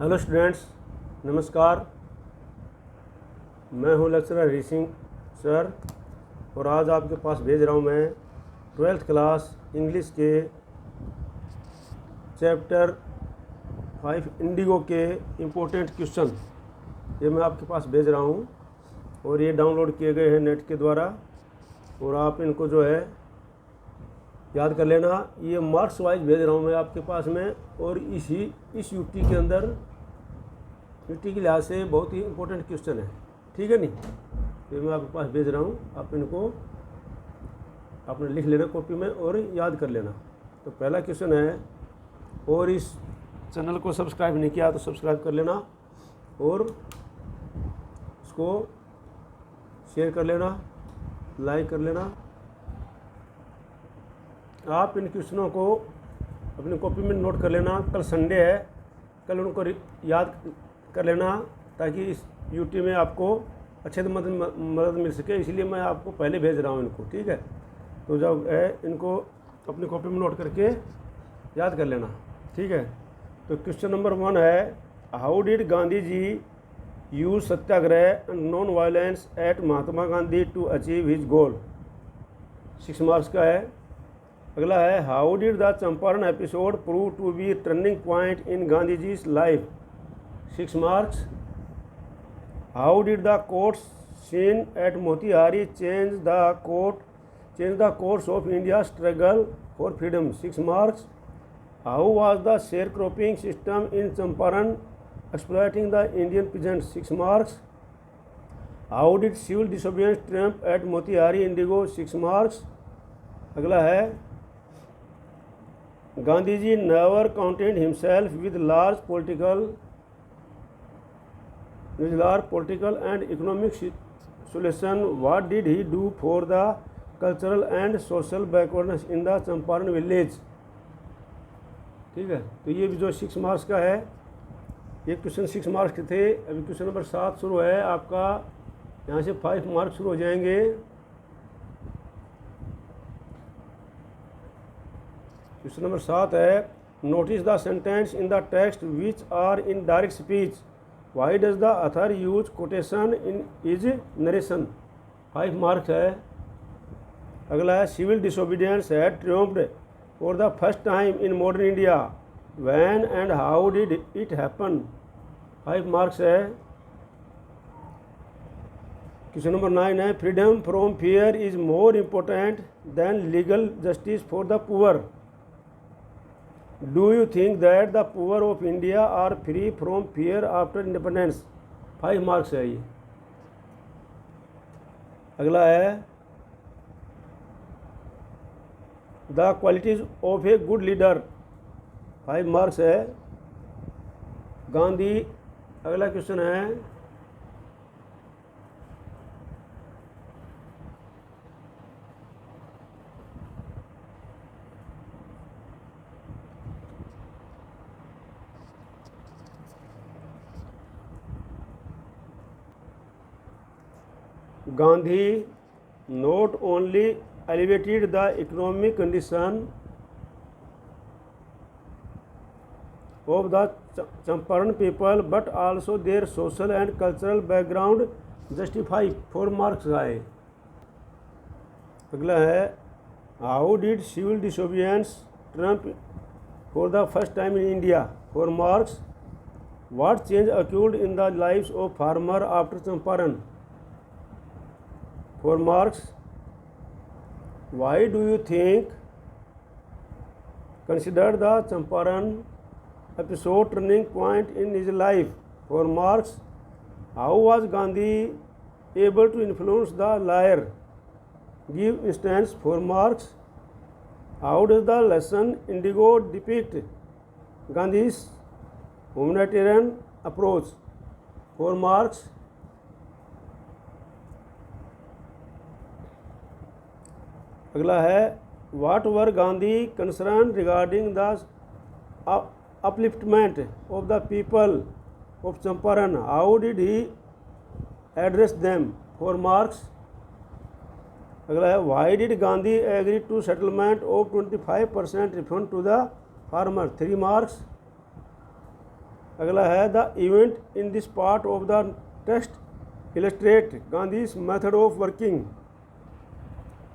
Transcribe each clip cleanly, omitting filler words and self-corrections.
Hello students, नमस्कार। मैं हूं लेक्चरर हरी सिंह सर और आज आपके पास भेज रहा हूं मैं 12th क्लास इंग्लिश के चैप्टर 5 इंडिगो के इम्पोर्टेंट क्वेश्चन ये मैं आपके पास भेज रहा हूं और ये डाउनलोड किए गए हैं नेट के द्वारा और आप इनको जो है याद कर लेना। ये मार्क्स वाइज भेज रहा हूँ मैं आपके पास में और इस यूटी के अंदर यूटी के लिहाज से बहुत ही इंपॉर्टेंट क्वेश्चन है, ठीक है नहीं। ये मैं आपके पास भेज रहा हूँ, आप इनको आपने लिख लेना कॉपी में और याद कर लेना। तो पहला क्वेश्चन है, और इस चैनल को सब्सक्राइब नहीं किया तो सब्सक्राइब कर लेना और इसको शेयर कर लेना, लाइक कर लेना। आप इन क्वेश्चनों को अपनी कॉपी में नोट कर लेना। कल संडे है, कल उनको याद कर लेना ताकि इस यूटी में आपको अच्छे से मदद मिल सके, इसलिए मैं आपको पहले भेज रहा हूँ इनको, ठीक है। तो जब है इनको अपनी कॉपी में नोट करके याद कर लेना, ठीक है। तो क्वेश्चन नंबर 1 है, how did Gandhi ji use satyagraha and non violence at Mahatma Gandhi to achieve his goal. 6 marks का है। अगला है, how did the Champaran episode prove to be turning point in Gandhi ji's life. 6 marks. How did the court scene at Motihari change the course of India struggle for freedom. 6 marks. How was the share cropping system in Champaran exploiting the Indian peasant. 6 marks. How did civil disobedience triumph at Motihari indigo. 6 marks. अगला है, Gandhi ji never counted himself with large political and economic solution. What did he do for the cultural and social backwardness in the Champaran village. ठीक है, तो ये भी जो 6 marks का है, ये क्वेश्चन 6 मार्क्स के थे। अभी क्वेश्चन नंबर 7 शुरू है आपका, यहाँ से 5 मार्क्स शुरू हो जाएंगे। क्वेश्चन नंबर 7 है, notice the sentence in the text which are in direct speech. Why does the author use quotation in his narration. 5 marks है। अगला है, civil disobedience had triumphed for the first time in modern India. When and how did it happen. 5 marks है। Question number 9 है, freedom from fear is more important than legal justice for the poor. Do you think that the poor of India are free from fear after independence। 5 marks है ये। अगला है, the qualities of a good leader. 5 marks है। गांधी। अगला question है, Gandhi not only elevated the economic condition of the Champaran people but also their social and cultural background justify। 4 marks आए। अगला है, how did civil disobedience trump for the first time in India। 4 marks। what change occurred in the lives of farmer after Champaran। 4 marks। why do you think consider the Champaran episode turning point in his life। 4 marks। how was Gandhi able to influence the liar। give instance। 4 marks। how does the lesson Indigo depict Gandhi's humanitarian approach। 4 marks। अगला है, what were Gandhi concern regarding the upliftment of the people of Champaran. How did he address them. 4 marks. अगला है, why did Gandhi agree to settlement of 25% refund to the farmer. 3 marks. अगला है the event in this part of the text illustrate Gandhi's method of working.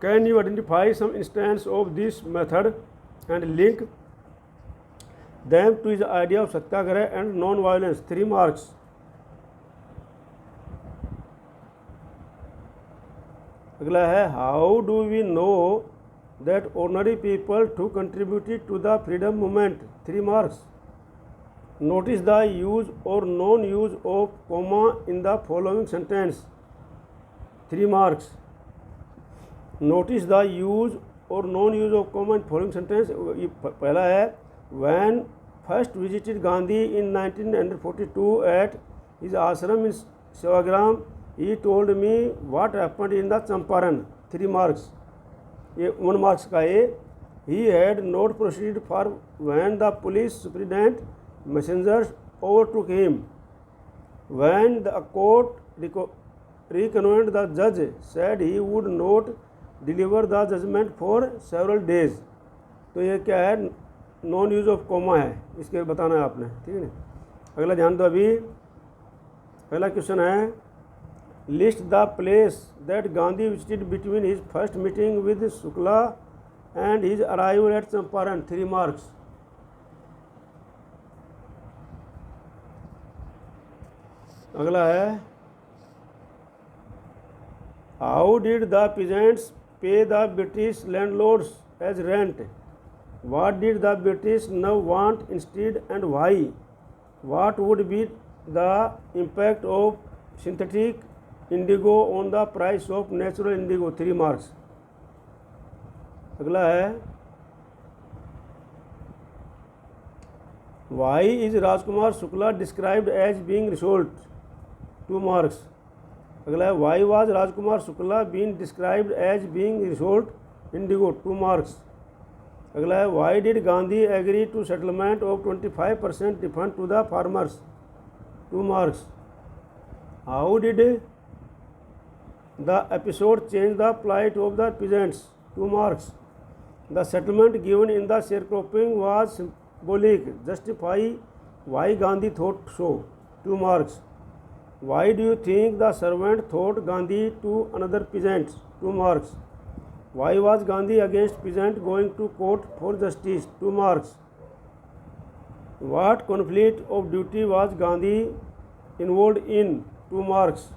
Can you identify some instance of this method and link them to his idea of Satyagraha and non violence. 3 marks. अगला है how do we know that ordinary people too contributed to the freedom movement. 3 marks. Notice the use और non use of comma in the following sentence. 3 marks. Notice the use और non use of comma in following sentence. पहला है when first visited Gandhi in 1942 at his ashram in Sevagram he told me what happened in the Champaran. 3 marks. ये 1 marks का है। He had not proceed for when the police superintendent messengers overtook him. When the court reconvened, the judge said he would not deliver the judgment for several days. तो ये क्या है, non use of comma है, इसके बताना है आपने, ठीक है ना। अगला ध्यान दो। अभी पहला क्वेश्चन है list the place that Gandhi visited between his first meeting with Shukla and his arrival at Champaran. 3 marks. अगला है how did the peasants pay the British landlords as rent. What did the British now want instead and why. What would be the impact of synthetic indigo on the price of natural indigo. 3 marks. अगला है why is Rajkumar Shukla described as being रिसोल्ट। 2 marks. अगला है why was Rajkumar Shukla been described as being resolute indigo. 2 marks. अगला है why did Gandhi agree to settlement of 25% refund to the farmers. 2 marks. How did the episode change the plight of the peasants. 2 marks. The settlement given in the sharecropping was symbolic, justify why Gandhi thought so. 2 marks. Why do you think the servant thought Gandhi to another peasant? 2 marks. Why was Gandhi against peasant going to court for justice? 2 marks. What conflict of duty was Gandhi involved in? 2 marks.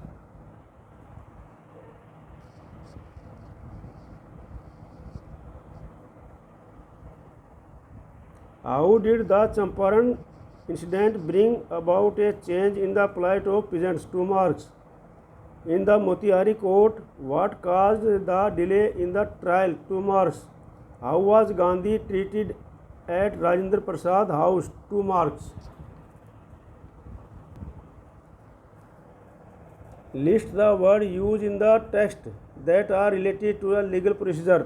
How did the Champaran incident bring about a change in the plight of peasants? 2 marks. In the Motihari court, what caused the delay in the trial? 2 marks. How was Gandhi treated at Rajendra Prasad House? 2 marks. List the word used in the text that are related to a legal procedure.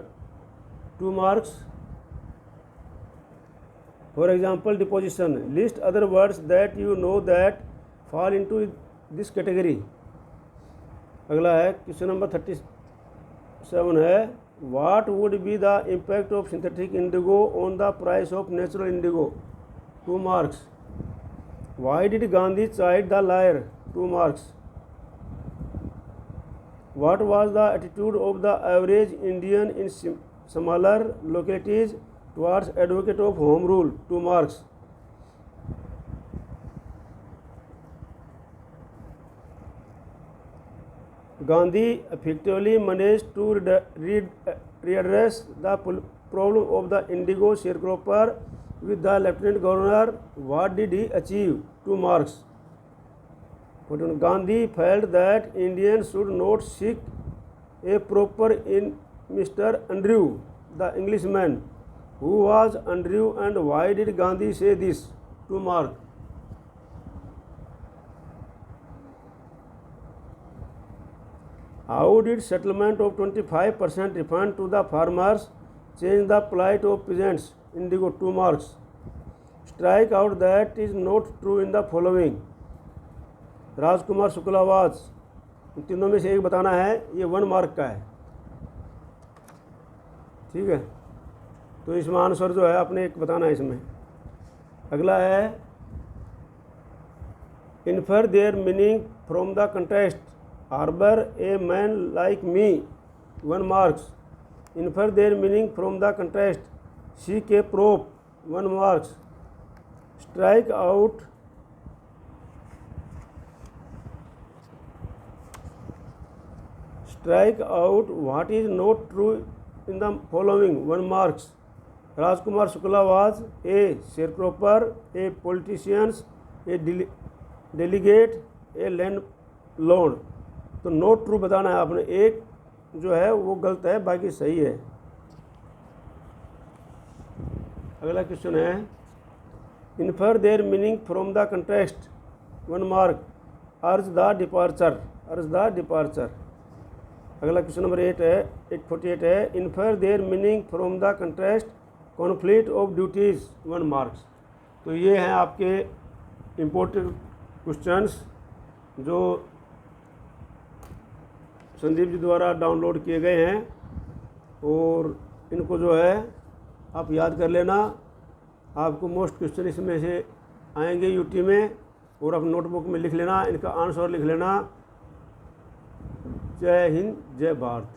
2 marks. For example, deposition. List other words that you know that fall into this category. अगला है question number 37 है What would be the impact of synthetic indigo on the price of natural indigo? 2 marks. Why did Gandhi chide the liar? 2 marks. What was the attitude of the average Indian in smaller localities towards advocate of home rule? 2 marks. Gandhi effectively managed to readdress the problem of the indigo sharecropper with the lieutenant governor. What did he achieve? 2 marks. Gandhi felt that Indians should not seek a proper in Mr. Andrew, the Englishman. Who was Andrew and why did Gandhi say this? 2 marks. How did settlement of 25% refund to the farmers change the plight of peasants? Indigo. 2 marks. Strike out that is not true in the following. Rajkumar Shukla was, इन तीनों में से एक बताना है, ये 1 mark का है, ठीक है। तो इसमें आंसर जो है आपने एक बताना है इसमें। अगला है infer their meaning from the context, harbour a man like me, 1 marks. Infer their meaning from the context, seek a prop, 1 marks. Strike out what is not true in the following, 1 marks. Rajkumar Shukla was a sharecropper, a politicians, a delegate, a landlord. तो not true बताना है आपने, एक जो है वो गलत है, बाकी सही है। अगला क्वेश्चन है infer their meaning from the contest, 1 mark. Urge the departure. अगला क्वेश्चन नंबर 848 है infer their meaning from the contest, conflict of duties, 1 marks. तो ये हैं आपके इम्पोर्टेंट क्वेश्चंस जो संदीप जी द्वारा डाउनलोड किए गए हैं, और इनको जो है आप याद कर लेना। आपको मोस्ट क्वेश्चन इसमें से आएंगे यूटी में, और आप नोटबुक में लिख लेना, इनका आंसर लिख लेना। जय हिंद, जय भारत।